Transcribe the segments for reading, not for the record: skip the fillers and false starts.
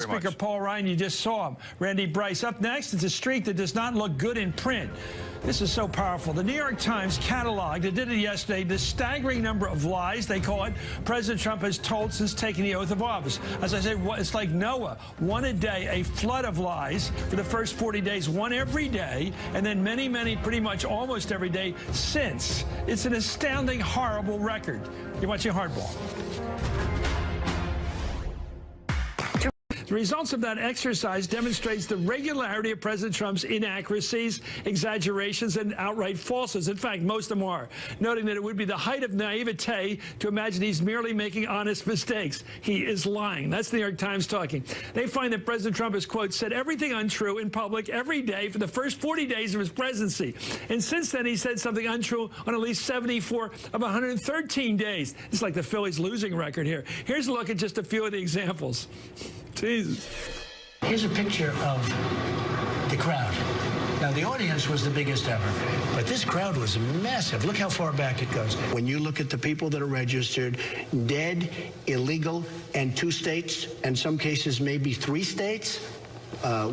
Speaker Paul Ryan, you just saw him. Randy Bryce. Up next, it's a streak that does not look good in print. This is so powerful. The New York Times cataloged, it did it yesterday, the staggering number of lies, they call it, President Trump has told since taking the oath of office. As I say, it's like Noah. One a day, a flood of lies for the first 40 days, one every day, and then many, pretty much almost every day since. It's an astounding, horrible record. You're watching Hardball. The results of that exercise demonstrates the regularity of President Trump's inaccuracies, exaggerations, and outright falsehoods. In fact, most of them are, noting that it would be the height of naivete to imagine he's merely making honest mistakes. He is lying. That's the New York Times talking. They find that President Trump has, quote, said everything untrue in public every day for the first 40 days of his presidency. And since then, he said something untrue on at least 74 of 113 days. It's like the Phillies' losing record here. Here's a look at just a few of the examples. Jesus. Here's a picture of the crowd. Now, the audience was the biggest ever, but this crowd was massive. Look how far back it goes. When you look at the people that are registered, dead, illegal, and 2 states, and some cases maybe 3 states,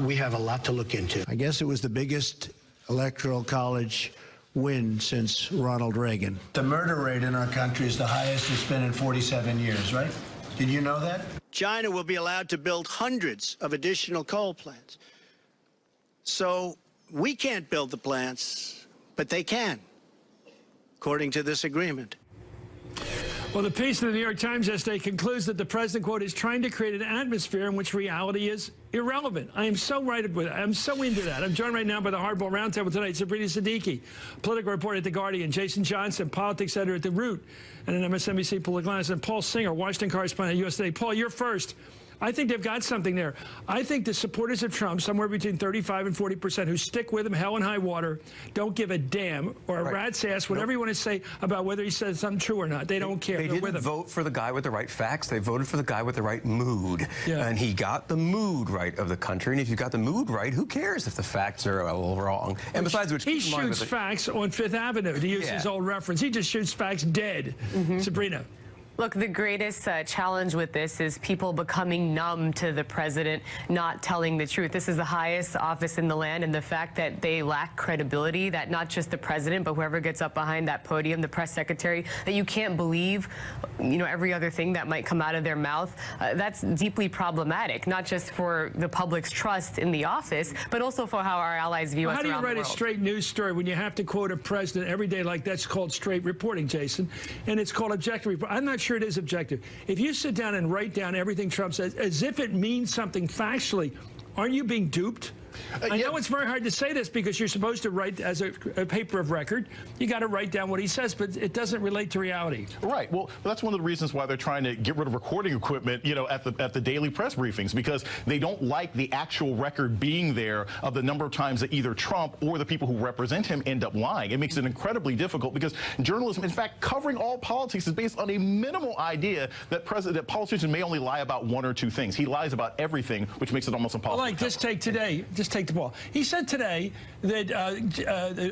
we have a lot to look into. I guess it was the biggest electoral college win since Ronald Reagan. The murder rate in our country is the highest it's been in 47 years, right? Did you know that? China will be allowed to build hundreds of additional coal plants. So we can't build the plants, but they can, according to this agreement. Well, the piece in the New York Times yesterday concludes that the president, quote, is trying to create an atmosphere in which reality is irrelevant. I am so right with it. I'm so into that. I'm joined right now by the Hardball Roundtable tonight. Sabrina Siddiqui, political reporter at The Guardian, Jason Johnson, politics editor at The Root, and an MSNBC political analyst, and Paul Singer, Washington correspondent at USA Today. Paul, you're first. I think they've got something there. I think the supporters of Trump, somewhere between 35 and 40%, who stick with him hell and high water, don't give a damn, or a rat's ass, whatever you want to say about whether he says something true or not. They don't care. They didn't vote for the guy with the right facts. They voted for the guy with the right mood. Yeah. And he got the mood right of the country. And if you got the mood right, who cares if the facts are a little wrong? And besides which, he shoots facts on Fifth Avenue, to use his old reference. He just shoots facts dead. Sabrina. Look, the greatest challenge with this is people becoming numb to the president not telling the truth. This is the highest office in the land, and the fact that they lack credibility, that not just the president, but whoever gets up behind that podium, the press secretary, that you can't believe, you know, every other thing that might come out of their mouth, that's deeply problematic, not just for the public's trust in the office, but also for how our allies view us around the world. How do you write a straight news story when you have to quote a president every day like that's called straight reporting, Jason? And it's called objective reporting. I'm not sure it is objective. If you sit down and write down everything Trump says as if it means something factually, aren't you being duped? I know it's very hard to say this because you're supposed to write as a paper of record. You got to write down what he says, but it doesn't relate to reality. Right. Well, that's one of the reasons why they're trying to get rid of recording equipment, you know, at the daily press briefings, because they don't like the actual record being there of the number of times that either Trump or the people who represent him end up lying. It makes it incredibly difficult because journalism, in fact, covering all politics is based on a minimal idea that politicians may only lie about 1 or 2 things. He lies about everything, which makes it almost impossible. Well, like, just take today. Just take the ball. He said today that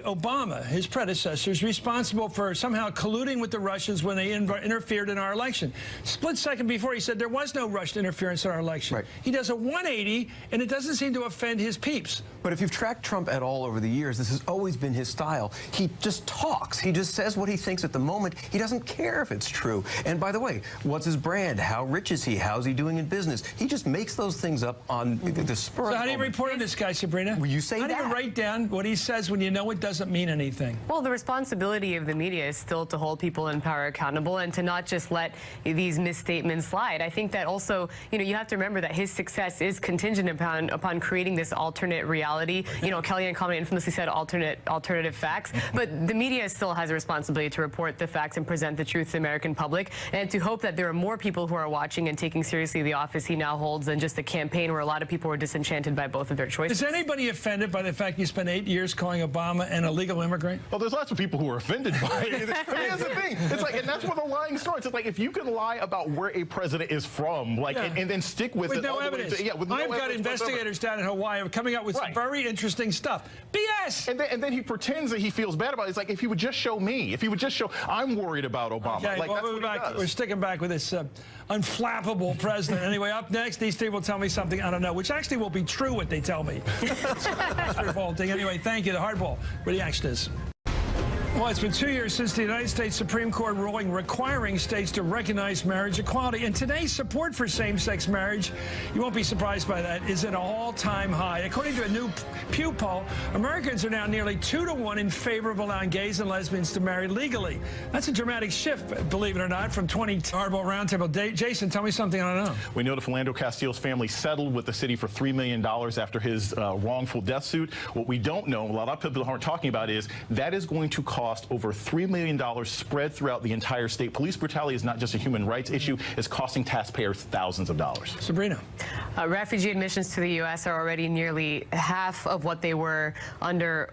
Obama, his predecessor, is responsible for somehow colluding with the Russians when they interfered in our election. Split second before, he said there was no Russian interference in our election. Right. He does a 180, and it doesn't seem to offend his peeps. But if you've tracked Trump at all over the years, this has always been his style. He just talks. He just says what he thinks at the moment. He doesn't care if it's true. And by the way, what's his brand? How rich is he? How's he doing in business? He just makes those things up on the spur of the moment. So how do you report on this guy, Sabrina? Well, you say how do you write down what he says when you know it doesn't mean anything? Well, the responsibility of the media is still to hold people in power accountable and to not just let these misstatements slide. I think that also, you know, you have to remember that his success is contingent upon creating this alternate reality. You know, Kellyanne Conway infamously said alternative facts, but the media still has a responsibility to report the facts and present the truth to the American public, and to hope that there are more people who are watching and taking seriously the office he now holds than just a campaign where a lot of people were disenchanted by both of their choices. Is anybody offended by the fact you spent 8 years calling Obama an illegal immigrant? Well, there's lots of people who are offended by it. I mean, that's the thing. It's like, and that's where the lying starts. It's like, if you can lie about where a president is from, like, and then stick with it. No evidence. With no I've got evidence investigators down in Hawaii coming up with some very interesting stuff. BS! And then he pretends that he feels bad about it. It's like, if he would just show me, if he would just show, I'm worried about Obama. Okay, like, well, we're sticking back with this unflappable president. Anyway, up next, these three will tell me something I don't know, which actually will be true what they tell me. It's revolting. Anyway, thank you. The Hardball reaction is. Well, it's been 2 years since the United States Supreme Court ruling requiring states to recognize marriage equality. And today's support for same-sex marriage, you won't be surprised by that, is at an all-time high. According to a new Pew poll, Americans are now nearly 2-to-1 in favor of allowing gays and lesbians to marry legally. That's a dramatic shift, believe it or not, from 20 Hardball Roundtable. Jason, tell me something I don't know. We know that Philando Castile's family settled with the city for $3 million after his wrongful death suit. What we don't know, a lot of people aren't talking about, is that is going to cost over $3 million spread throughout the entire state. Police brutality is not just a human rights issue. It's costing taxpayers thousands of dollars. Sabrina. Refugee admissions to the U.S. are already nearly half of what they were under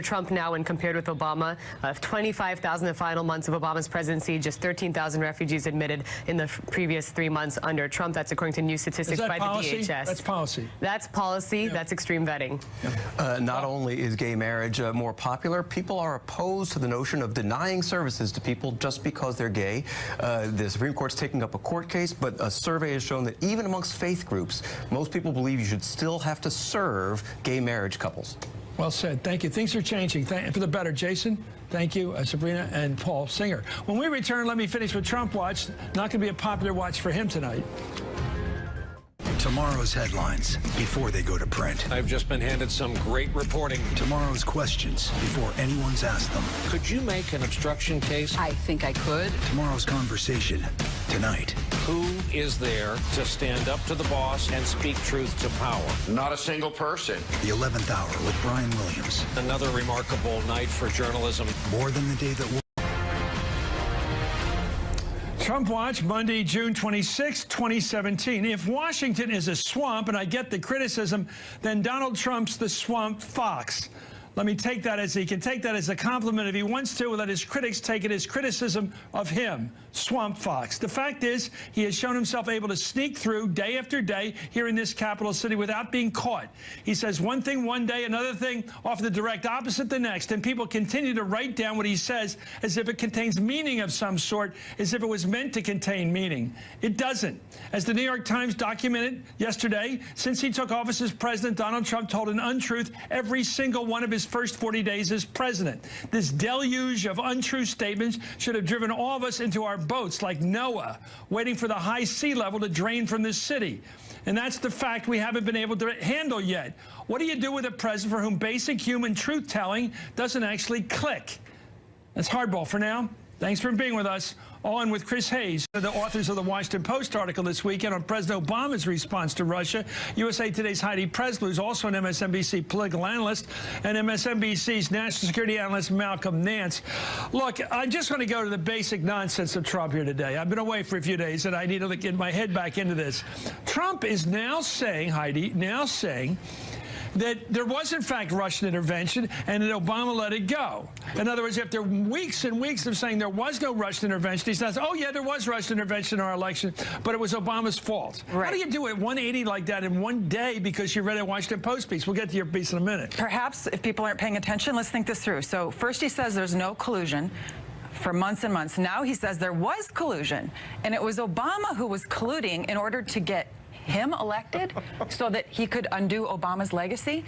Trump now when compared with Obama. 25,000 in the final months of Obama's presidency, just 13,000 refugees admitted in the previous 3 months under Trump. That's according to new statistics by policy? the DHS. That's policy. That's policy. Yeah. That's extreme vetting. Not only is gay marriage more popular, people are opposed to the notion of denying services to people just because they're gay. The Supreme Court's taking up a court case, but a survey has shown that even amongst faith groups, most people believe you should still have to serve gay marriage couples. Well said. Thank you. Things are changing for the better. Jason, thank you. Sabrina and Paul Singer. When we return, let me finish with Trump Watch. Not going to be a popular watch for him tonight. Tomorrow's headlines before they go to print. I've just been handed some great reporting. Tomorrow's questions before anyone's asked them. Could you make an obstruction case? I think I could. Tomorrow's conversation tonight. Who is there to stand up to the boss and speak truth to power? Not a single person. The 11th hour with Brian Williams. Another remarkable night for journalism. More than the day that was. Trump Watch, Monday, June 26, 2017. If Washington is a swamp, and I get the criticism, then Donald Trump's the swamp fox. Let me take that as he can take that as a compliment if he wants to, let his critics take it as criticism of him, Swamp Fox. The fact is, he has shown himself able to sneak through day after day here in this capital city without being caught. He says one thing one day, another thing off the direct opposite the next, and people continue to write down what he says as if it contains meaning of some sort, as if it was meant to contain meaning. It doesn't. As the New York Times documented yesterday, since he took office as president, Donald Trump told an untruth every single one of his first 40 days as president. This deluge of untrue statements should have driven all of us into our boats like Noah, waiting for the high sea level to drain from this city. And that's the fact we haven't been able to handle yet. What do you do with a president for whom basic human truth-telling doesn't actually click? That's Hardball for now. Thanks for being with us. On with Chris Hayes, the authors of the Washington Post article this weekend on President Obama's response to Russia. USA Today's Heidi Presley, who's also an MSNBC political analyst, and MSNBC's national security analyst Malcolm Nance. Look, I just want to go to the basic nonsense of Trump here today. I've been away for a few days, and I need to get my head back into this. Trump is now saying, Heidi, that there was, in fact, Russian intervention and that Obama let it go. In other words, after weeks and weeks of saying there was no Russian intervention, he says, oh, yeah, there was Russian intervention in our election, but it was Obama's fault. Right. How do you do it 180 like that in one day because you read a Washington Post piece? We'll get to your piece in a minute. Perhaps, if people aren't paying attention, let's think this through. So first he says there's no collusion for months and months. Now he says there was collusion, and it was Obama who was colluding in order to get him elected so that he could undo Obama's legacy.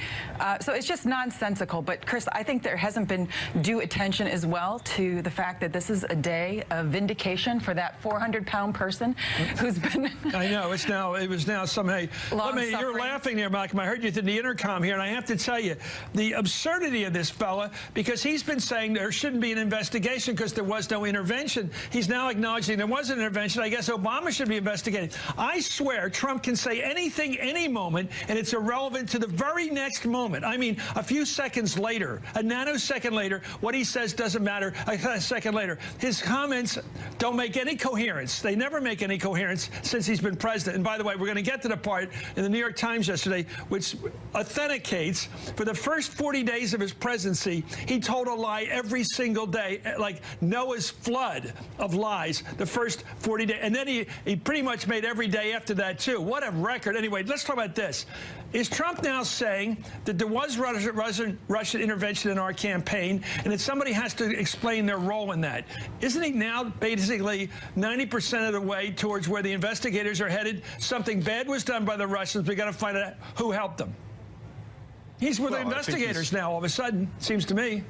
So it's just nonsensical. But, Chris, I think there hasn't been due attention as well to the fact that this is a day of vindication for that 400-pound person who's been... I know. It was now somehow... You're laughing there, Malcolm. I heard you through the intercom here, and I have to tell you, the absurdity of this fella, because he's been saying there shouldn't be an investigation because there was no intervention. He's now acknowledging there was an intervention. I guess Obama should be investigating. I swear Trump can say anything any moment, and it's irrelevant to the very next moment. I mean, a few seconds later, a nanosecond later, what he says doesn't matter. A second later, his comments don't make any coherence. They never make any coherence since he's been president. And by the way, we're going to get to the part in the New York Times yesterday which authenticates for the first 40 days of his presidency, he told a lie every single day, like Noah's flood of lies the first 40 days. And then he pretty much made every day after that, too. What a record. Anyway, let's talk about this. Is Trump now saying that there was Russian intervention in our campaign and that somebody has to explain their role in that? Isn't he now basically 90% of the way towards where the investigators are headed? Something bad was done by the Russians. We got to find out who helped them. He's with the investigators now all of a sudden, seems to me.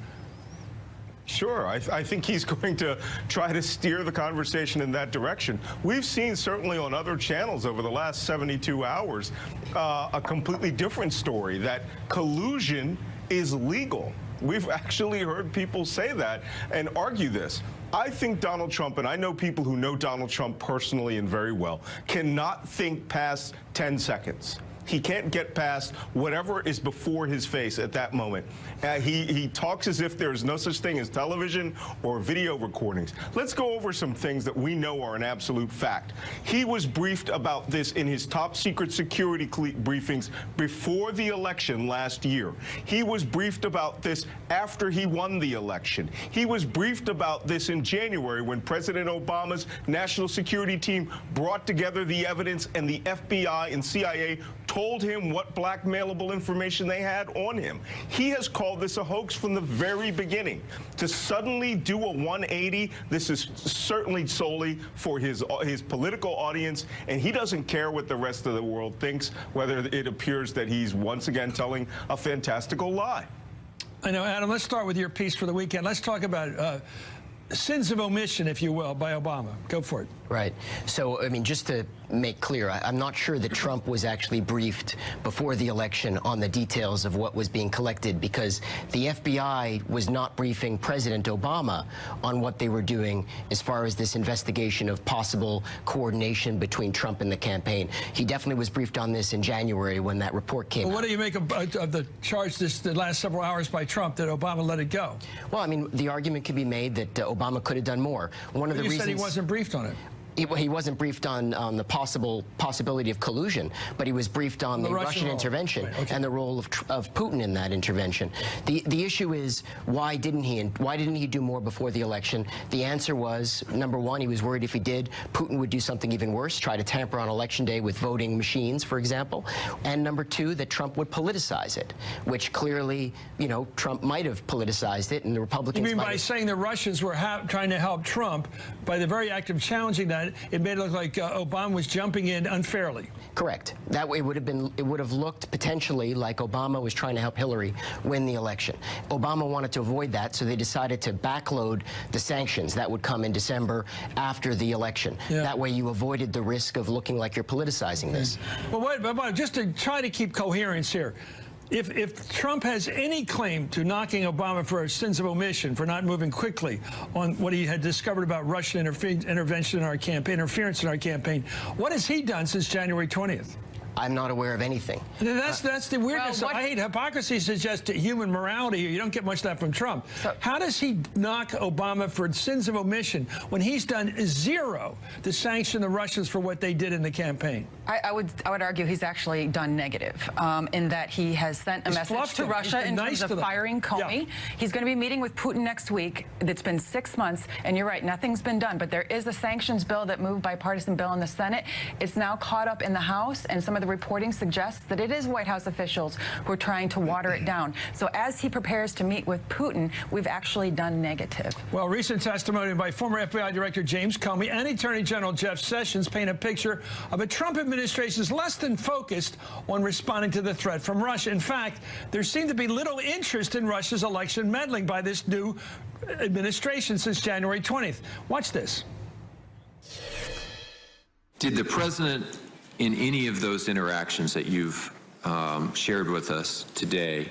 Sure. I think he's going to try to steer the conversation in that direction. We've seen certainly on other channels over the last 72 hours a completely different story, that collusion is legal. We've actually heard people say that and argue this. I think Donald Trump, and I know people who know Donald Trump personally and very well, cannot think past 10 seconds. He can't get past whatever is before his face at that moment. He talks as if there's no such thing as television or video recordings. Let's go over some things that we know are an absolute fact. He was briefed about this in his top secret security briefings before the election last year. He was briefed about this after he won the election. He was briefed about this in January when President Obama's national security team brought together the evidence and the FBI and CIA told him what blackmailable information they had on him. He has called this a hoax from the very beginning. To suddenly do a 180, this is certainly solely for his political audience, and he doesn't care what the rest of the world thinks, whether it appears that he's once again telling a fantastical lie. I know, Adam, let's start with your piece for the weekend. Let's talk about sins of omission, if you will, by Obama. Go for it. Right. So, I mean, just to make clear, I'm not sure that Trump was actually briefed before the election on the details of what was being collected, because the FBI was not briefing President Obama on what they were doing as far as this investigation of possible coordination between Trump and the campaign. He definitely was briefed on this in January when that report came out. What do you make of the charge the last several hours by Trump that Obama let it go? Well, I mean, the argument could be made that Obama could have done more. One of the reasons said he wasn't briefed on it. He wasn't briefed on the possibility of collusion, but he was briefed on the Russian intervention and the role of Putin in that intervention. The issue is, why didn't he do more before the election? The answer was, number one, he was worried if he did, Putin would do something even worse, try to tamper on election day with voting machines, for example. And number two, that Trump would politicize it, which clearly, you know, Trump might have politicized it, and the Republicans. You mean by saying the Russians were trying to help Trump by the very act of challenging that? It made it look like Obama was jumping in unfairly. Correct. That way it would have looked potentially like Obama was trying to help Hillary win the election. Obama wanted to avoid that, so they decided to backload the sanctions that would come in December after the election. Yeah. That way you avoided the risk of looking like you're politicizing this. Well, wait, but just to try to keep coherence here. If Trump has any claim to knocking Obama for sins of omission, for not moving quickly on what he had discovered about Russian intervention in our campaign, interference in our campaign, what has he done since January 20th? I'm not aware of anything. That's the weirdness. Well, I hate hypocrisy suggests human morality. You don't get much of that from Trump. So, how does he knock Obama for sins of omission when he's done zero to sanction the Russians for what they did in the campaign? I would argue he's actually done negative in that he has sent a message to Russia in terms of firing Comey. Yeah. He's going to be meeting with Putin next week. It's been 6 months, and you're right, nothing's been done. But there is a sanctions bill that moved bipartisan bill in the Senate. It's now caught up in the House, and some of the reporting suggests that it is White House officials who are trying to water it down. So as he prepares to meet with Putin, we've actually done negative. Well, recent testimony by former FBI Director James Comey and Attorney General Jeff Sessions paint a picture of a Trump administration is less than focused on responding to the threat from Russia. In fact, there seemed to be little interest in Russia's election meddling by this new administration since January 20th. Watch this. Did the president, in any of those interactions that you've shared with us today,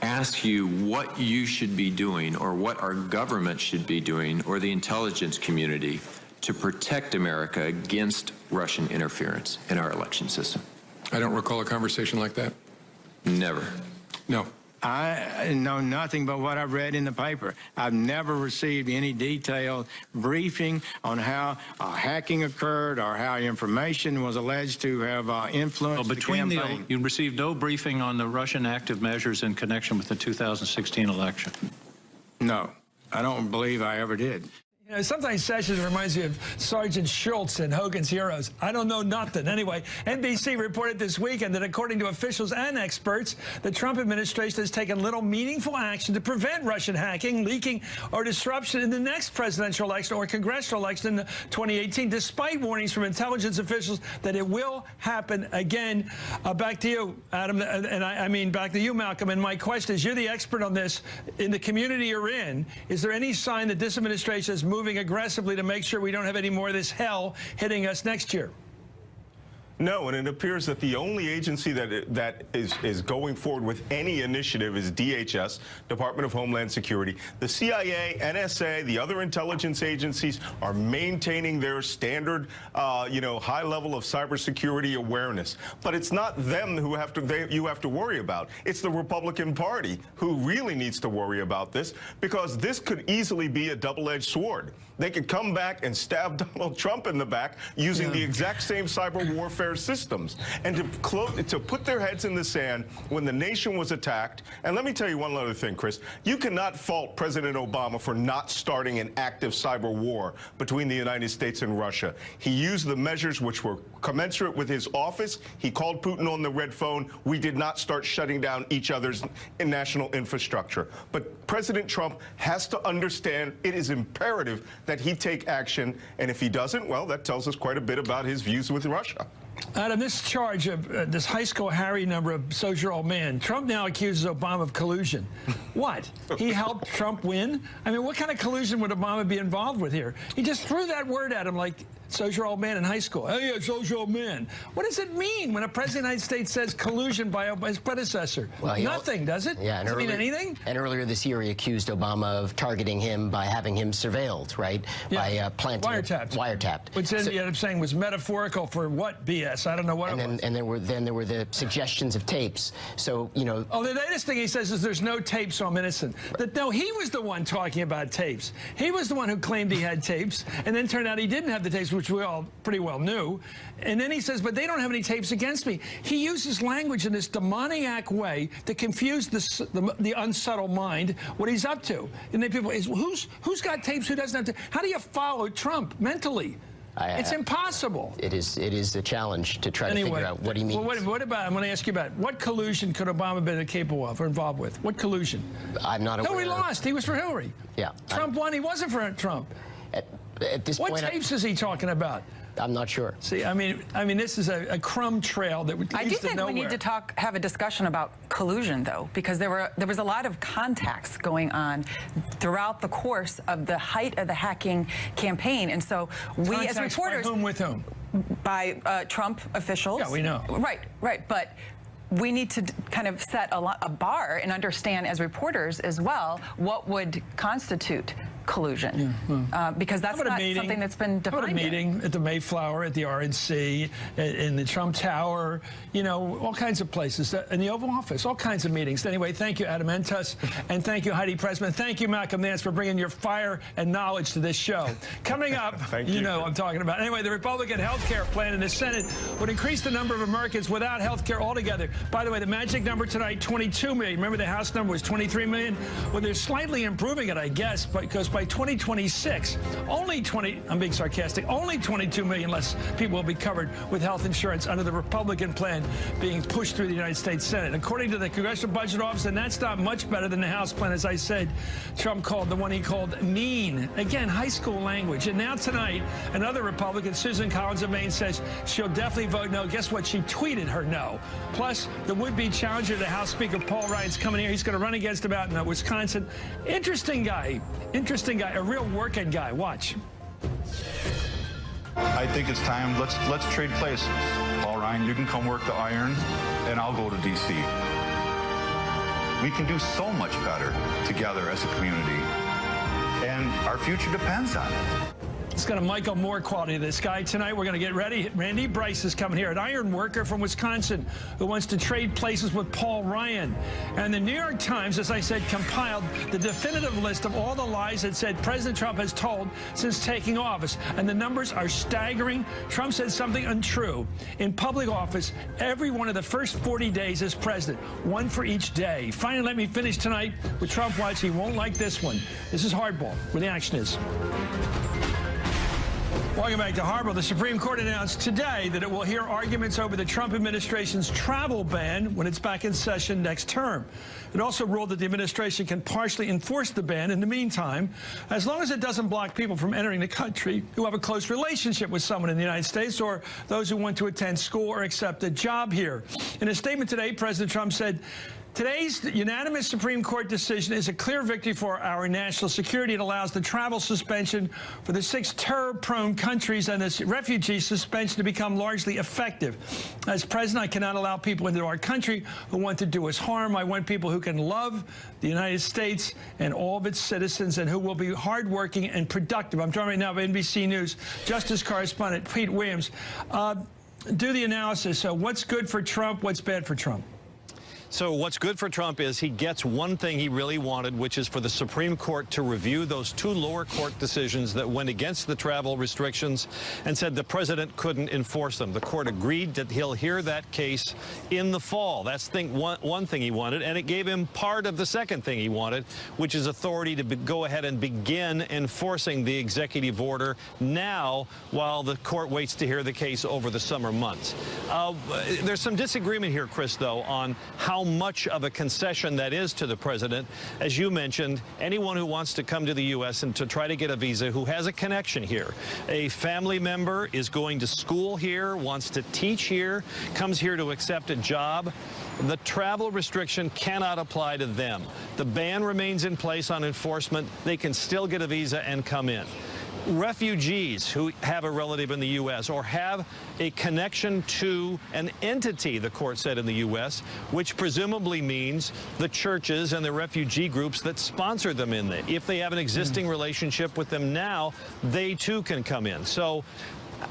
ask you what you should be doing or what our government should be doing or the intelligence community to protect America against Russian interference in our election system? I don't recall a conversation like that. Never. No. I know nothing but what I've read in the paper. I've never received any detailed briefing on how hacking occurred or how information was alleged to have influenced the campaign. You received no briefing on the Russian active measures in connection with the 2016 election? No, I don't believe I ever did. You know, sometimes Sessions reminds me of Sergeant Schultz in Hogan's Heroes. I don't know nothing. Anyway, NBC reported this weekend that according to officials and experts, the Trump administration has taken little meaningful action to prevent Russian hacking, leaking, or disruption in the next presidential election or congressional election in 2018, despite warnings from intelligence officials that it will happen again. Back to you, Adam, and I mean back to you, Malcolm. And my question is, you're the expert on this. In the community you're in, is there any sign that this administration is moving aggressively to make sure we don't have any more of this hell hitting us next year? No, and it appears that the only agency that is going forward with any initiative is DHS, Department of Homeland Security. The CIA, NSA, the other intelligence agencies are maintaining their standard, high level of cybersecurity awareness. But it's not them who you have to worry about. It's the Republican Party who really needs to worry about this, because this could easily be a double-edged sword. They could come back and stab Donald Trump in the back using the exact same cyber warfare systems, and to put their heads in the sand when the nation was attacked. And let me tell you one other thing, Chris. You cannot fault President Obama for not starting an active cyber war between the United States and Russia. He used the measures which were commensurate with his office. He called Putin on the red phone. We did not start shutting down each other's national infrastructure. But President Trump has to understand it is imperative that he take action, and if he doesn't, well, that tells us quite a bit about his views with Russia. Adam, this charge of this high school Harry number of Soldier Old Man, Trump now accuses Obama of collusion. What? He helped Trump win? I mean, what kind of collusion would Obama be involved with here? He just threw that word at him like Soldier Old Man in high school. Oh, yeah, Soldier Old Man. What does it mean when a president of the United States says collusion by his predecessor? Well, nothing, does it? Yeah, does it mean anything? And earlier this year, he accused Obama of targeting him by having him surveilled, right? Yeah. By planting wiretapped. Which ended up saying was metaphorical for what BS? I don't know what it was. And then there were the suggestions of tapes. So, you know. Oh, the latest thing he says is there's no tapes, so I'm innocent. Right. No, he was the one talking about tapes. He was the one who claimed he had tapes, and then turned out he didn't have the tapes, which we all pretty well knew. And then he says, but they don't have any tapes against me. He uses language in this demoniac way to confuse the unsubtle mind what he's up to. And then people, who's got tapes, who doesn't have tapes? How do you follow Trump mentally? It's impossible. It is a challenge to try to figure out what he means. Well, what about, I'm going to ask you about, what collusion could Obama have been capable of or involved with? What collusion? I'm not aware. Hillary lost. He was for Hillary. Yeah. Trump won. He wasn't for Trump. At this point, what tapes is he talking about? I'm not sure. See, I mean, this is a crumb trail that leads to nowhere. I do think we need to have a discussion about collusion, though, because there was a lot of contacts going on throughout the course of the height of the hacking campaign, and so we, as reporters, by whom with whom? By Trump officials. Yeah, we know. Right, but we need to kind of set a bar and understand as reporters as well what would constitute collusion, because that's not something that's been defined. A meeting at the Mayflower, at the RNC, in the Trump Tower, you know, all kinds of places, in the Oval Office, all kinds of meetings. Anyway, thank you, Adam Entus, and thank you, Heidi Pressman. Thank you, Malcolm Nance, for bringing your fire and knowledge to this show. Coming up, you know what I'm talking about. Anyway, the Republican health care plan in the Senate would increase the number of Americans without health care altogether. By the way, the magic number tonight, 22 million. Remember the House number was 23 million? Well, they're slightly improving it, I guess, because by 2026, I'm being sarcastic, only 22 million less people will be covered with health insurance under the Republican plan being pushed through the United States Senate. According to the Congressional Budget Office, and that's not much better than the House plan, as I said, Trump called the one he called mean. Again, high school language. And now tonight, another Republican, Susan Collins of Maine, says she'll definitely vote no. Guess what? She tweeted her no. Plus, the would-be challenger to House Speaker Paul Ryan's coming here. He's going to run against him out in Wisconsin. Interesting guy, a real working guy. Watch. I think it's time. Let's trade places. Paul Ryan, you can come work the iron, and I'll go to D.C. We can do so much better together as a community, and our future depends on it. It's got a Michael Moore quality to this guy. Tonight, we're going to get ready. Randy Bryce is coming here, an iron worker from Wisconsin who wants to trade places with Paul Ryan. And the New York Times, as I said, compiled the definitive list of all the lies that said President Trump has told since taking office. And the numbers are staggering. Trump said something untrue in public office every one of the first 40 days as president, one for each day. Finally, let me finish tonight with Trump Watch. He won't like this one. This is Hardball, where the action is. Welcome back to Hardball. The Supreme Court announced today that it will hear arguments over the Trump administration's travel ban when it's back in session next term. It also ruled that the administration can partially enforce the ban in the meantime, as long as it doesn't block people from entering the country who have a close relationship with someone in the United States or those who want to attend school or accept a job here. In a statement today, President Trump said, "Today's unanimous Supreme Court decision is a clear victory for our national security. It allows the travel suspension for the 6 terror-prone countries and the refugee suspension to become largely effective. As president, I cannot allow people into our country who want to do us harm. I want people who can love the United States and all of its citizens and who will be hardworking and productive." I'm talking right now about NBC News Justice correspondent Pete Williams. Do the analysis. So what's good for Trump? What's bad for Trump? So what's good for Trump is he gets one thing he really wanted, which is for the Supreme Court to review those 2 lower court decisions that went against the travel restrictions and said the president couldn't enforce them. The court agreed that he'll hear that case in the fall. That's one thing he wanted, and it gave him part of the second thing he wanted, which is authority to go ahead and begin enforcing the executive order now while the court waits to hear the case over the summer months. There's some disagreement here, Chris, though, on how much of a concession that is to the president. As you mentioned, anyone who wants to come to the U.S. and to try to get a visa who has a connection here, a family member is going to school here, wants to teach here, comes here to accept a job, the travel restriction cannot apply to them. The ban remains in place on enforcement. They can still get a visa and come in. Refugees who have a relative in the U.S. or have a connection to an entity, the court said, in the U.S., which presumably means the churches and the refugee groups that sponsor them in there. If they have an existing relationship with them now, they too can come in. So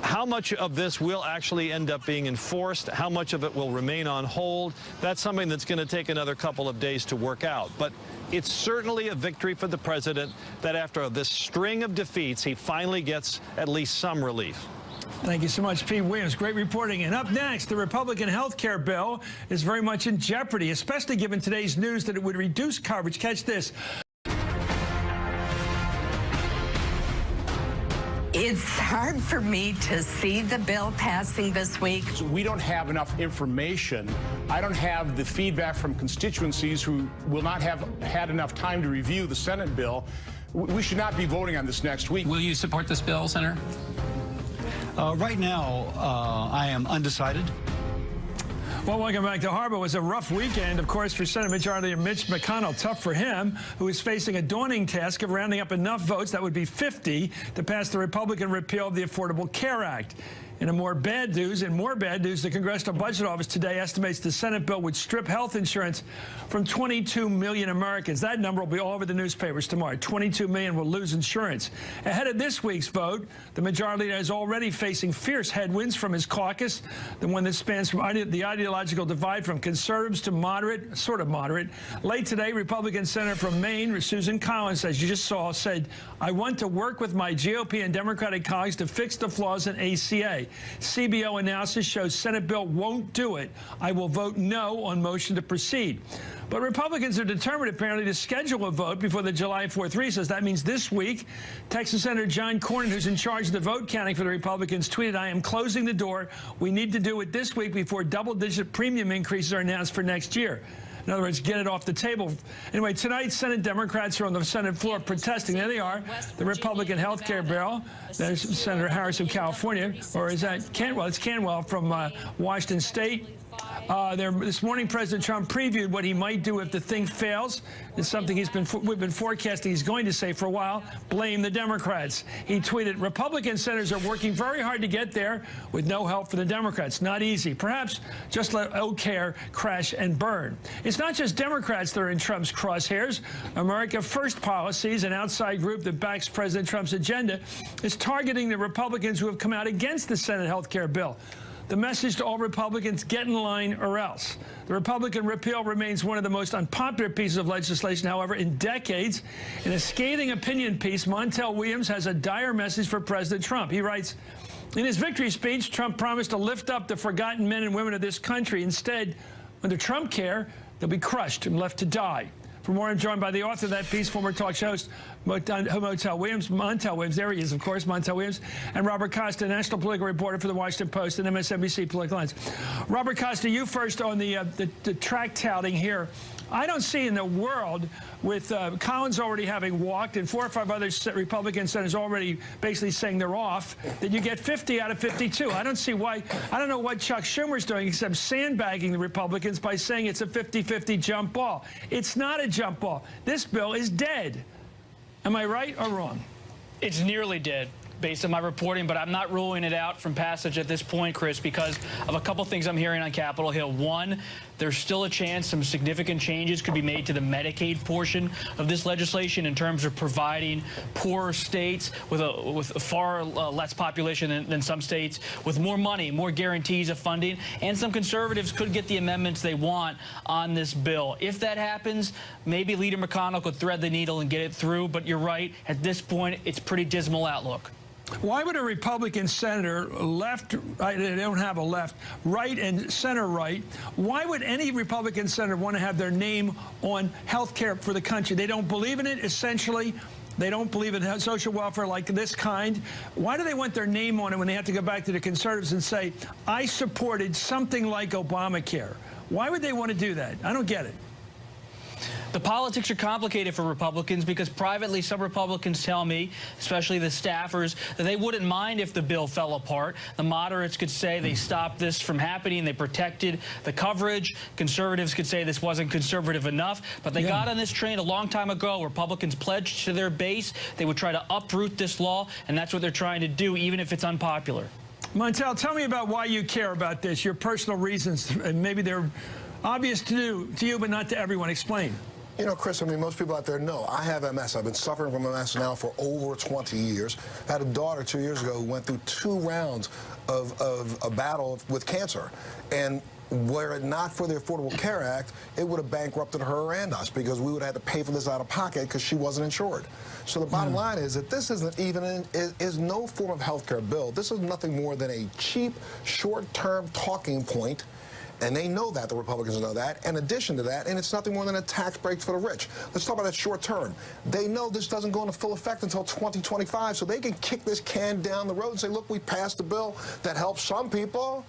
how much of this will actually end up being enforced, how much of it will remain on hold, that's something that's going to take another couple of days to work out. But it's certainly a victory for the president that after this string of defeats, he finally gets at least some relief. Thank you so much, Pete Williams. Great reporting. And up next, the Republican health care bill is very much in jeopardy, especially given today's news that it would reduce coverage. Catch this. It's hard for me to see the bill passing this week. We don't have enough information. I don't have the feedback from constituencies who will not have had enough time to review the Senate bill. We should not be voting on this next week. Will you support this bill, Senator? Right now, I am undecided. Well, welcome back to Harbor. It was a rough weekend, of course, for Senate Majority Leader Mitch McConnell. Tough for him, who is facing a daunting task of rounding up enough votes, that would be 50, to pass the Republican repeal of the Affordable Care Act. In more bad news, the Congressional Budget Office today estimates the Senate bill would strip health insurance from 22 million Americans. That number will be all over the newspapers tomorrow. 22 million will lose insurance. Ahead of this week's vote, the Majority Leader is already facing fierce headwinds from his caucus, the one that spans from the ideological divide from conservatives to moderate, sort of moderate. Late today, Republican Senator from Maine, Susan Collins, as you just saw, said, "I want to work with my GOP and Democratic colleagues to fix the flaws in ACA. CBO analysis shows Senate bill won't do it. I will vote no on motion to proceed." But Republicans are determined, apparently, to schedule a vote before the July 4th recess. That means this week, Texas Senator John Cornyn, who's in charge of the vote counting for the Republicans, tweeted, "I am closing the door. We need to do it this week before double-digit premium increases are announced for next year." In other words, get it off the table. Anyway, tonight, Senate Democrats are on the Senate floor protesting. There they are, the Republican health care bill. There's Senator Harris of California, or is that Cantwell? It's Cantwell from Washington State. This morning, President Trump previewed what he might do if the thing fails. It's something we've been forecasting he's going to say for a while. Blame the Democrats. He tweeted, Republican senators are working very hard to get there with no help from the Democrats. Not easy. Perhaps just let O'Care crash and burn. It's not just Democrats that are in Trump's crosshairs. America First Policies, an outside group that backs President Trump's agenda, is targeting the Republicans who have come out against the Senate health care bill. The message to all Republicans, get in line or else. The Republican repeal remains one of the most unpopular pieces of legislation, however, in decades. In a scathing opinion piece, Montel Williams has a dire message for President Trump. He writes, in his victory speech, Trump promised to lift up the forgotten men and women of this country. Instead, under Trump care, they'll be crushed and left to die. For more, I'm joined by the author of that piece, former talk show host Montel Williams, there he is, of course, Montel Williams, and Robert Costa, national political reporter for the Washington Post and MSNBC Political Lines. Robert Costa, you first on the track touting here. I don't see in the world, with Collins already having walked and 4 or 5 other Republican senators already basically saying they're off, that you get 50 out of 52. I don't see why. I don't know what Chuck Schumer's doing except sandbagging the Republicans by saying it's a 50-50 jump ball. It's not a jump ball. This bill is dead. Am I right or wrong? It's nearly dead, based on my reporting, but I'm not ruling it out from passage at this point, Chris, because of a couple things I'm hearing on Capitol Hill. One, there's still a chance some significant changes could be made to the Medicaid portion of this legislation in terms of providing poorer states with a far less population than some states with more money, more guarantees of funding, and some conservatives could get the amendments they want on this bill. If that happens, maybe Leader McConnell could thread the needle and get it through, but you're right, at this point, it's pretty dismal outlook. Why would a Republican senator, left, they don't have a left, right and center right, why would any Republican senator want to have their name on health care for the country? They don't believe in it, essentially. They don't believe in social welfare like this kind. Why do they want their name on it when they have to go back to the conservatives and say, I supported something like Obamacare? Why would they want to do that? I don't get it. The politics are complicated for Republicans because privately some Republicans tell me, especially the staffers, that they wouldn't mind if the bill fell apart. The moderates could say they stopped this from happening. They protected the coverage. Conservatives could say this wasn't conservative enough. But they got on this train a long time ago. Republicans pledged to their base they would try to uproot this law, and that's what they're trying to do, even if it's unpopular. Montel, tell me about why you care about this, your personal reasons, and maybe they're obvious to you, but not to everyone. Explain. You know, Chris, I mean, most people out there know I have MS. I've been suffering from MS now for over 20 years. I had a daughter 2 years ago who went through 2 rounds of a battle with cancer. And were it not for the Affordable Care Act, it would have bankrupted her and us because we would have had to pay for this out of pocket because she wasn't insured. So the bottom line is that this isn't even is no form of health care bill. This is nothing more than a cheap, short-term talking point. And they know that, the Republicans know that. In addition to that, and it's nothing more than a tax break for the rich. Let's talk about that short term. They know this doesn't go into full effect until 2025, so they can kick this can down the road and say, look, we passed a bill that helps some people,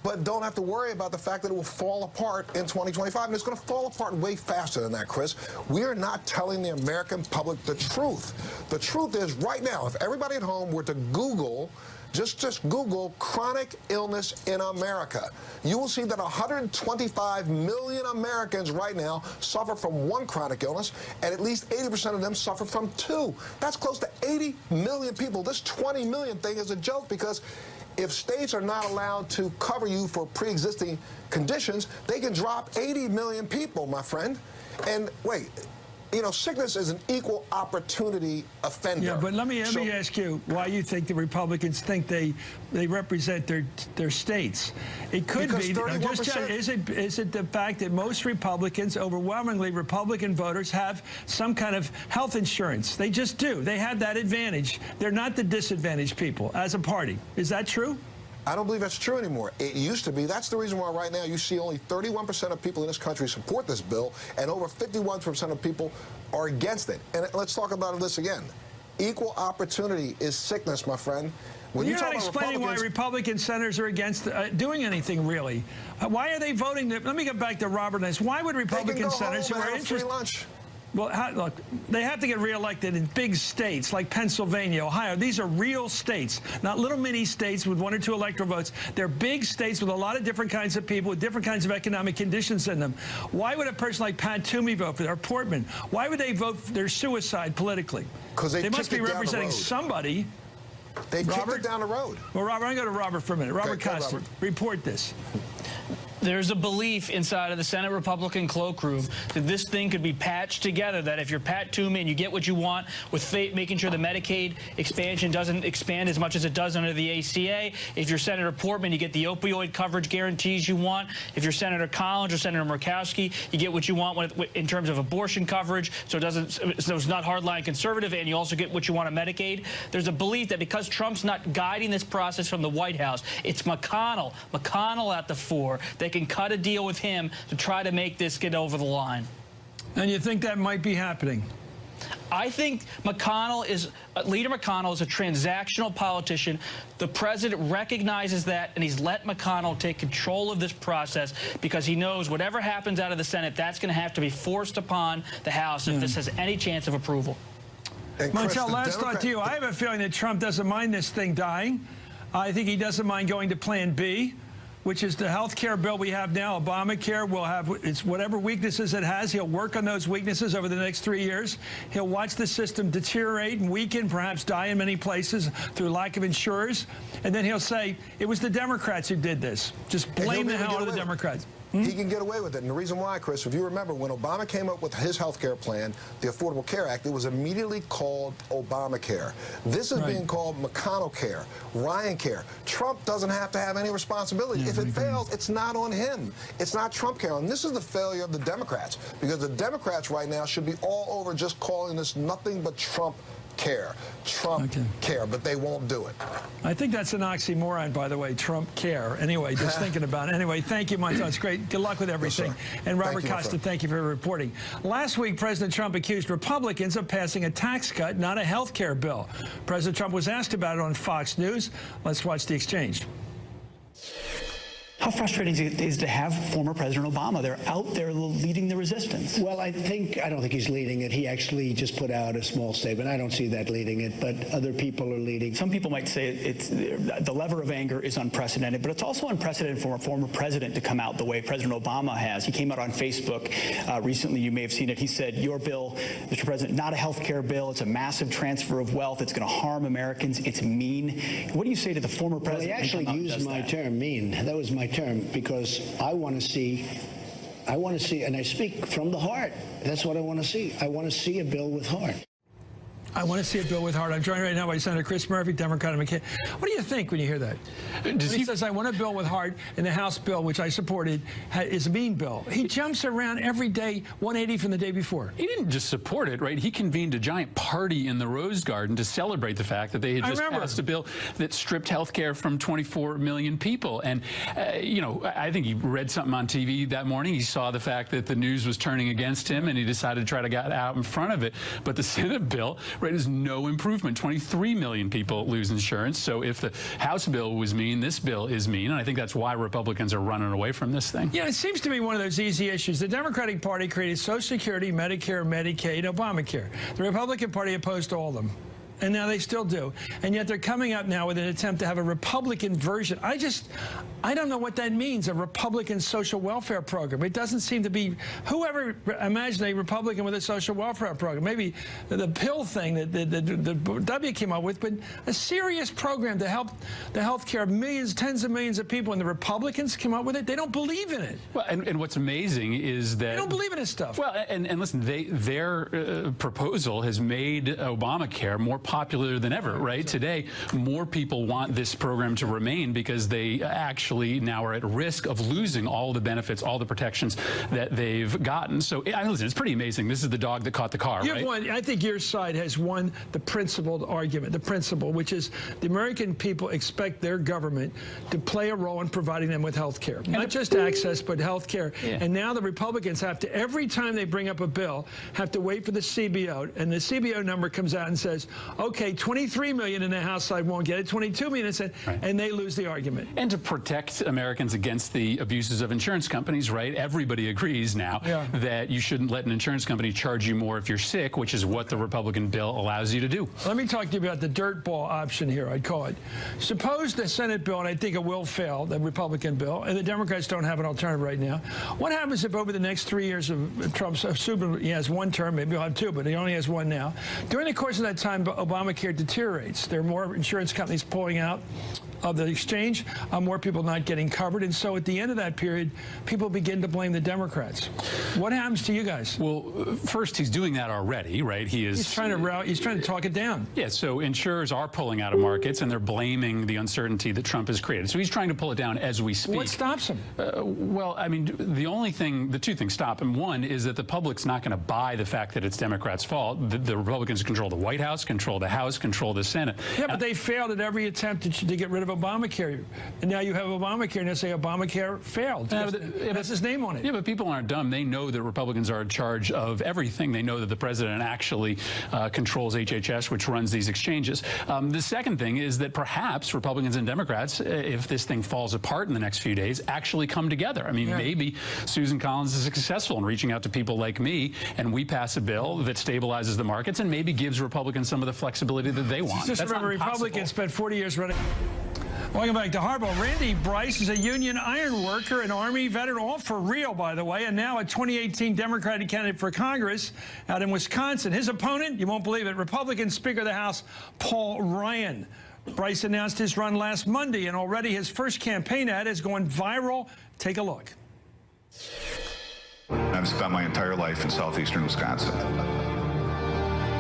but don't have to worry about the fact that it will fall apart in 2025. And it's going to fall apart way faster than that, Chris. We are not telling the American public the truth. The truth is, right now, if everybody at home were to Google, just Google chronic illness in America, you will see that 125 million Americans right now suffer from one chronic illness, and at least 80% of them suffer from 2. That's close to 80 million people. This 20 million thing is a joke because if states are not allowed to cover you for pre-existing conditions, they can drop 80 million people, my friend. And wait, you know, sickness is an equal opportunity offender. Yeah, but let me ask you why you think the Republicans think they represent their states. It could be. Is it the fact that most Republicans, overwhelmingly Republican voters, have some kind of health insurance? They just do. They have that advantage. They're not the disadvantaged people as a party. Is that true? I don't believe that's true anymore. It used to be. That's the reason why right now you see only 31% of people in this country support this bill, and over 51% of people are against it. And let's talk about this again. Equal opportunity is sickness, my friend. When you're not explaining why Republican senators are against doing anything, really. Why are they voting? Let me get back to Robert Nice. Why would Republican senators who are interested? Well, look, they have to get reelected in big states like Pennsylvania, Ohio. These are real states, not little mini states with 1 or 2 electoral votes. They're big states with a lot of different kinds of people with different kinds of economic conditions in them. Why would a person like Pat Toomey vote for, or Portman? Why would they vote for their suicide politically? Because they must be representing somebody. They kicked it down the road. Well, Robert, I'm going to go to Robert for a minute. Robert Costa, report this. There's a belief inside of the Senate Republican cloakroom that this thing could be patched together, that if you're Pat Toomey and you get what you want with making sure the Medicaid expansion doesn't expand as much as it does under the ACA, if you're Senator Portman, you get the opioid coverage guarantees you want, if you're Senator Collins or Senator Murkowski, you get what you want in terms of abortion coverage, so it's not hardline conservative, and you also get what you want on Medicaid. There's a belief that because Trump's not guiding this process from the White House, it's McConnell at the fore. They can cut a deal with him to try to make this get over the line. And you think that might be happening? I think Leader McConnell is a transactional politician. The president recognizes that, and he's let McConnell take control of this process because he knows whatever happens out of the Senate, that's going to have to be forced upon the House if this has any chance of approval. Montel, last thought to you. I have a feeling that Trump doesn't mind this thing dying. I think he doesn't mind going to Plan B, which is the health care bill we have now. Obamacare will have its whatever weaknesses it has. He'll work on those weaknesses over the next 3 years. He'll watch the system deteriorate and weaken, perhaps die in many places through lack of insurers. And then he'll say, it was the Democrats who did this. Just blame the hell out of the Democrats. He can get away with it. And the reason why, Chris, if you remember, when Obama came up with his health care plan, the Affordable Care Act, it was immediately called Obamacare. This is being called McConnell Care, Ryan Care. Trump doesn't have to have any responsibility. If it fails, it's not on him. It's not Trump care. And this is the failure of the Democrats, because the Democrats right now should be all over just calling this nothing but Trump care. Trump care, but they won't do it. I think that's an oxymoron, by the way, Trump care. Anyway, just thinking about it. Anyway, thank you, Montel. It's great. Good luck with everything. Yes, and Robert Costa, thank you for reporting. Last week, President Trump accused Republicans of passing a tax cut, not a health care bill. President Trump was asked about it on Fox News. Let's watch the exchange. How frustrating it is to have former President Obama. They're out there leading the resistance. Well, I don't think he's leading it. He actually just put out a small statement. I don't see that leading it, but other people are leading. Some people might say it's the lever of anger is unprecedented, but it's also unprecedented for a former president to come out the way President Obama has. He came out on Facebook recently. You may have seen it. He said, your bill, Mr. President, not a health care bill. It's a massive transfer of wealth. It's going to harm Americans. It's mean. What do you say to the former president? Well, he actually used my term, mean. That was my term, because I want to see, and I speak from the heart. That's what I want to see. I want to see a bill with heart. I want to see a bill with heart. I'm joined right now by Senator Chris Murphy, Democrat of McCain. What do you think when you hear that? He says, I want a bill with heart, and the House bill, which I supported, is a mean bill. He jumps around every day, 180 from the day before. He didn't just support it, right? He convened a giant party in the Rose Garden to celebrate the fact that they had just passed a bill that stripped health care from 24 million people. And, you know, I think he read something on TV that morning. He saw the fact that the news was turning against him, and he decided to try to get out in front of it. But the Senate bill, right, is no improvement. 23 million people lose insurance. So if the House bill was mean, this bill is mean. And I think that's why Republicans are running away from this thing. Yeah, it seems to be one of those easy issues. The Democratic Party created Social Security, Medicare, Medicaid, Obamacare. The Republican Party opposed all of them. And now they still do. And yet they're coming up now with an attempt to have a Republican version. I don't know what that means, a Republican social welfare program. It doesn't seem to be, whoever imagined a Republican with a social welfare program, maybe the pill thing that the W came up with, but a serious program to help the health care of millions, tens of millions of people, and the Republicans came up with it. They don't believe in it. Well, and what's amazing is that... They don't believe in this stuff. Well, and listen, their proposal has made Obamacare more popular than ever, right? Today, more people want this program to remain because they actually now are at risk of losing all the benefits, all the protections that they've gotten. So, listen, it's pretty amazing. This is the dog that caught the car, You've right? won. I think your side has won the principled argument, the principle, which is the American people expect their government to play a role in providing them with health care. Not just access, but health care. Yeah. And now the Republicans have to, every time they bring up a bill, have to wait for the CBO, and the CBO number comes out and says, okay, 23 million in the House side won't get it, 22 million in the Senate, and they lose the argument. And to protect Americans against the abuses of insurance companies, right? Everybody agrees now that you shouldn't let an insurance company charge you more if you're sick, which is what the Republican bill allows you to do. Let me talk to you about the dirt ball option here, I'd call it. Suppose the Senate bill, and I think it will fail, the Republican bill, and the Democrats don't have an alternative right now. What happens if over the next 3 years of Trump's, assuming he has one term, maybe he'll have two, but he only has one now. During the course of that time, Obamacare deteriorates. There are more insurance companies pulling out of the exchange, more people not getting covered, and so at the end of that period, people begin to blame the Democrats. What happens to you guys? Well, first, he's doing that already, right? He's trying to talk it down. Yeah, so insurers are pulling out of markets, and they're blaming the uncertainty that Trump has created. So he's trying to pull it down as we speak. What stops him? Well, I mean, the two things stop him. One is that the public's not going to buy the fact that it's Democrats' fault. The Republicans control the White House, control the House, control the Senate. Yeah, but they failed at every attempt to get rid of Obamacare. And now you have Obamacare, and they say Obamacare failed. That's his name on it. Yeah, but people aren't dumb. They know that Republicans are in charge of everything. They know that the president actually controls HHS, which runs these exchanges. The second thing is that perhaps Republicans and Democrats, if this thing falls apart in the next few days, actually come together. I mean, maybe Susan Collins is successful in reaching out to people like me, and we pass a bill that stabilizes the markets and maybe gives Republicans some of the flexibility that they want. Just remember, Republicans spent 40 years running. Welcome back to Hardball. Randy Bryce is a union iron worker, an Army veteran, all for real, by the way, and now a 2018 Democratic candidate for Congress out in Wisconsin. His opponent, you won't believe it, Republican Speaker of the House, Paul Ryan. Bryce announced his run last Monday, and already his first campaign ad is going viral. Take a look. I've spent my entire life in southeastern Wisconsin.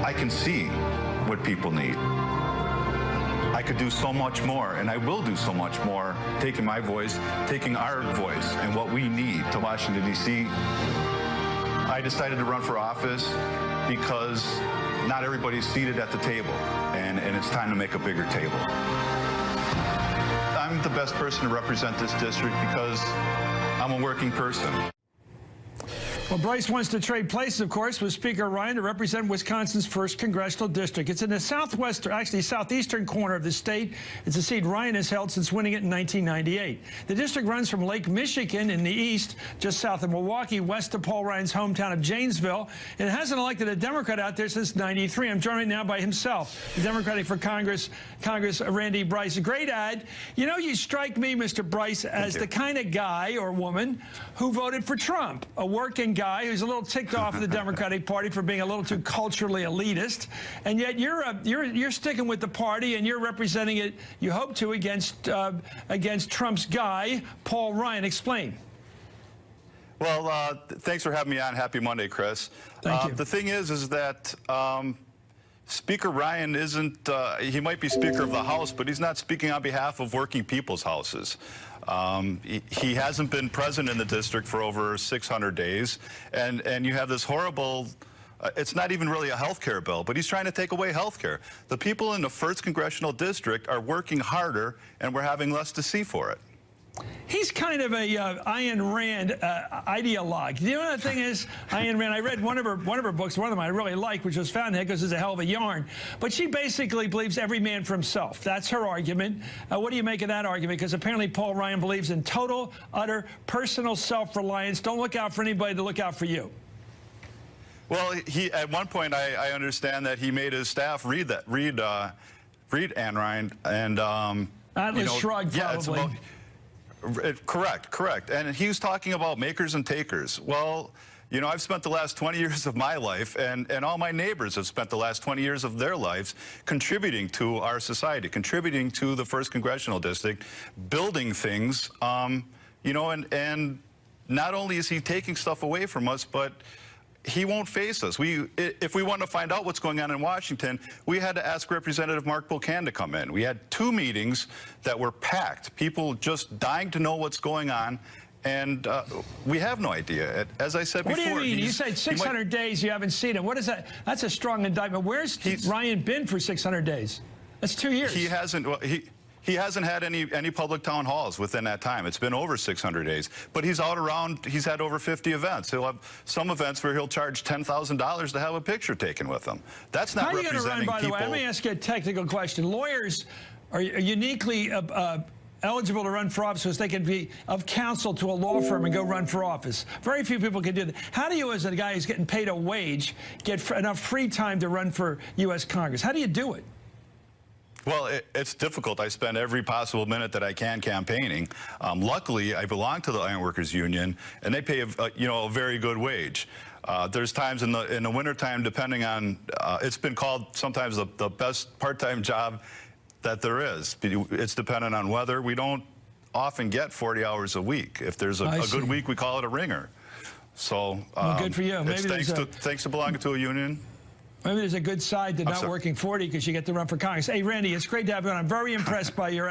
I can see what people need. I could do so much more, and I will do so much more, taking my voice, taking our voice, and what we need to Washington, D.C. I decided to run for office because not everybody's seated at the table, and it's time to make a bigger table. I'm the best person to represent this district because I'm a working person. Well, Bryce wants to trade places, of course, with Speaker Ryan to represent Wisconsin's 1st congressional district. It's in the southeastern corner of the state. It's a seat Ryan has held since winning it in 1998. The district runs from Lake Michigan in the east, just south of Milwaukee, west of Paul Ryan's hometown of Janesville. And it hasn't elected a Democrat out there since '93. I'm joined right now by himself, the Democratic for Congress, Randy Bryce. A great ad. You know, you strike me, Mr. Bryce, as the kind of guy or woman who voted for Trump, a working guy who's a little ticked off of the Democratic Party for being a little too culturally elitist, and yet you're sticking with the party and you're representing it, you hope to, against Trump's guy, Paul Ryan. Explain. Well, thanks for having me on. Happy Monday, Chris. Thank you. The thing is that Speaker Ryan isn't, he might be Speaker of the House, but he's not speaking on behalf of working people's houses. He hasn't been present in the district for over 600 days, and you have this horrible, it's not even really a health care bill, but he's trying to take away health care. The people in the 1st Congressional District are working harder, and we're having less to see for it. He's kind of a Ayn Rand ideologue. You know what the thing is? Ayn Rand, I read one of her books, one of them I really like, which was Fountainhead, because it's a hell of a yarn. But she basically believes every man for himself. That's her argument. What do you make of that argument? Because apparently Paul Ryan believes in total, utter, personal self-reliance. Don't look out for anybody to look out for you. Well, at one point I understand that he made his staff read Ayn Rand, and Atlas Shrugged, probably. Correct. And he was talking about makers and takers. Well, you know, I've spent the last 20 years of my life, and all my neighbors have spent the last 20 years of their lives contributing to our society, contributing to the 1st Congressional District, building things, you know, and not only is he taking stuff away from us, but he won't face us. If we want to find out what's going on in Washington, we had to ask Representative Mark Buchan to come in. We had 2 meetings that were packed, people just dying to know what's going on, and we have no idea. As I said before. What do you mean? You said 600 days you haven't seen him. What is that? That's a strong indictment. Where's Ryan been for 600 days? That's 2 years. He hasn't. Well, He hasn't had any public town halls within that time. It's been over 600 days. But he's out around, he's had over 50 events. He'll have some events where he'll charge $10,000 to have a picture taken with him. That's not representing people. How are you going to run, by the way? Let me ask you a technical question. Lawyers are uniquely eligible to run for office because they can be of counsel to a law firm and go run for office. Very few people can do that. How do you, as a guy who's getting paid a wage, get enough free time to run for U.S. Congress? How do you do it? Well, it's difficult. I spend every possible minute that I can campaigning. Luckily, I belong to the Ironworkers Union, and they pay a very good wage. There's times in the wintertime, depending on, it's been called sometimes the best part-time job that there is. It's dependent on weather. We don't often get 40 hours a week. If there's a good week, we call it a ringer. So well, good for you. Maybe thanks to belonging to a union. Maybe there's a good side to not working 40 because you get to run for Congress. Hey, Randy, it's great to have you on. I'm very impressed by your